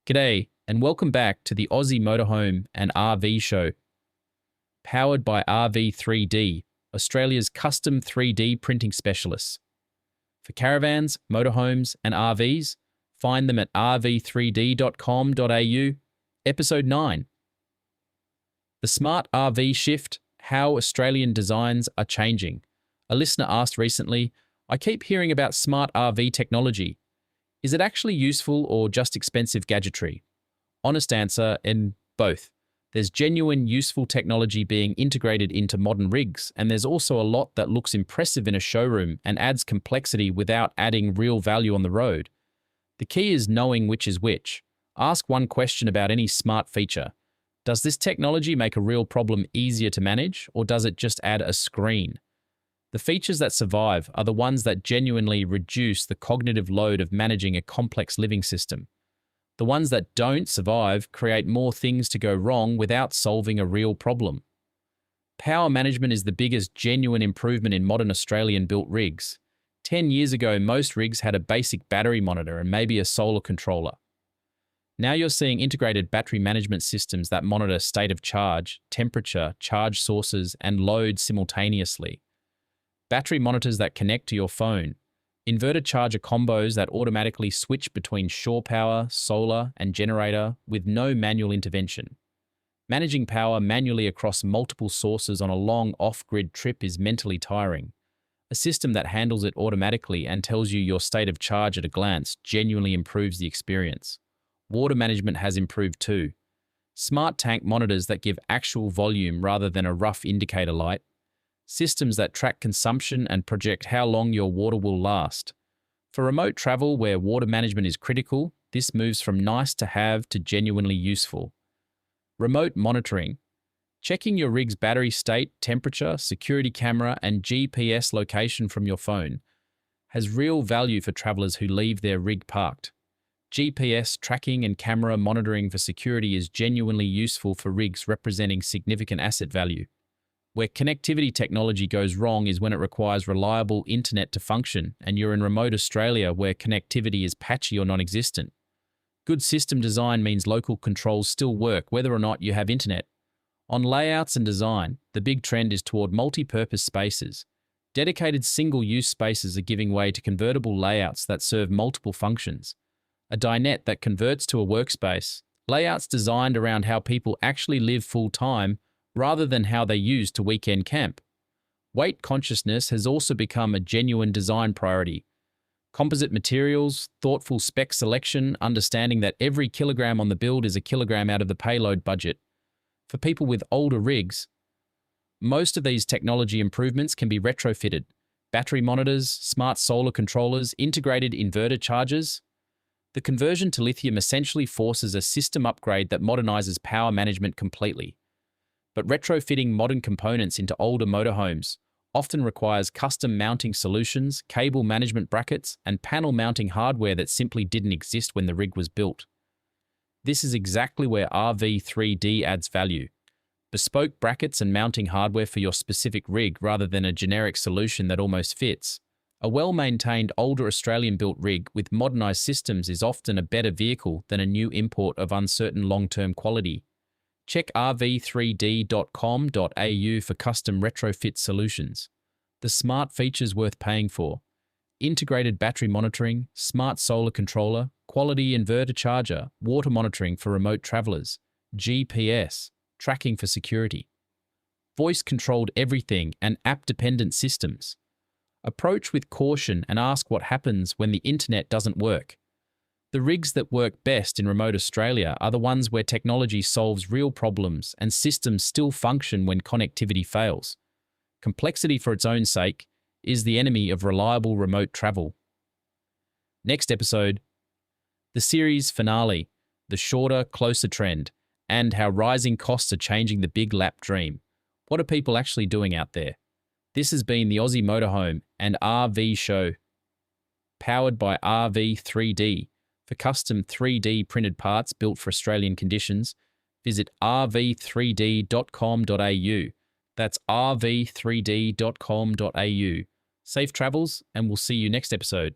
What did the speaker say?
G'day, and welcome back to the Aussie Motorhome and RV Show, powered by RV3D, Australia's custom 3D printing specialists. For caravans, motorhomes, and RVs, find them at rv3d.com.au, Episode 9. The Smart RV Shift, How Australian Designs Are Changing. A listener asked recently, I keep hearing about smart RV technology. Is it actually useful or just expensive gadgetry? Honest answer, in both. There's genuine, useful technology being integrated into modern rigs, and there's also a lot that looks impressive in a showroom and adds complexity without adding real value on the road. The key is knowing which is which. Ask one question about any smart feature. Does this technology make a real problem easier to manage, or does it just add a screen? The features that survive are the ones that genuinely reduce the cognitive load of managing a complex living system. The ones that don't survive create more things to go wrong without solving a real problem. Power management is the biggest genuine improvement in modern Australian-built rigs. 10 years ago, most rigs had a basic battery monitor and maybe a solar controller. Now you're seeing integrated battery management systems that monitor state of charge, temperature, charge sources, and load simultaneously. Battery monitors that connect to your phone, inverter charger combos that automatically switch between shore power, solar, and generator with no manual intervention. Managing power manually across multiple sources on a long off-grid trip is mentally tiring. A system that handles it automatically and tells you your state of charge at a glance genuinely improves the experience. Water management has improved too. Smart tank monitors that give actual volume rather than a rough indicator light. Systems that track consumption and project how long your water will last. For remote travel where water management is critical, this moves from nice to have to genuinely useful. Remote monitoring. Checking your rig's battery state, temperature, security camera, and GPS location from your phone has real value for travelers who leave their rig parked. GPS tracking and camera monitoring for security is genuinely useful for rigs representing significant asset value. Where connectivity technology goes wrong is when it requires reliable internet to function, and you're in remote Australia where connectivity is patchy or non-existent. Good system design means local controls still work whether or not you have internet. On layouts and design, the big trend is toward multi-purpose spaces. Dedicated single-use spaces are giving way to convertible layouts that serve multiple functions. A dinette that converts to a workspace, layouts designed around how people actually live full-time rather than how they use to weekend camp. Weight consciousness has also become a genuine design priority. Composite materials, thoughtful spec selection, understanding that every kilogram on the build is a kilogram out of the payload budget. For people with older rigs, most of these technology improvements can be retrofitted. Battery monitors, smart solar controllers, integrated inverter chargers. The conversion to lithium essentially forces a system upgrade that modernizes power management completely. But retrofitting modern components into older motorhomes often requires custom mounting solutions, cable management brackets, and panel mounting hardware that simply didn't exist when the rig was built. This is exactly where RV3D adds value. Bespoke brackets and mounting hardware for your specific rig rather than a generic solution that almost fits. A well-maintained older Australian-built rig with modernized systems is often a better vehicle than a new import of uncertain long-term quality. Check rv3d.com.au for custom retrofit solutions. The smart features worth paying for. Integrated battery monitoring, smart solar controller, quality inverter charger, water monitoring for remote travelers, GPS, tracking for security. Voice-controlled everything and app-dependent systems. Approach with caution and ask what happens when the internet doesn't work. The rigs that work best in remote Australia are the ones where technology solves real problems and systems still function when connectivity fails. Complexity for its own sake is the enemy of reliable remote travel. Next episode, the series finale, the shorter, closer trend, and how rising costs are changing the big lap dream. What are people actually doing out there? This has been the Aussie Motorhome and RV Show, powered by RV3D. For custom 3D printed parts built for Australian conditions, visit rv3d.com.au. That's rv3d.com.au. Safe travels, and we'll see you next episode.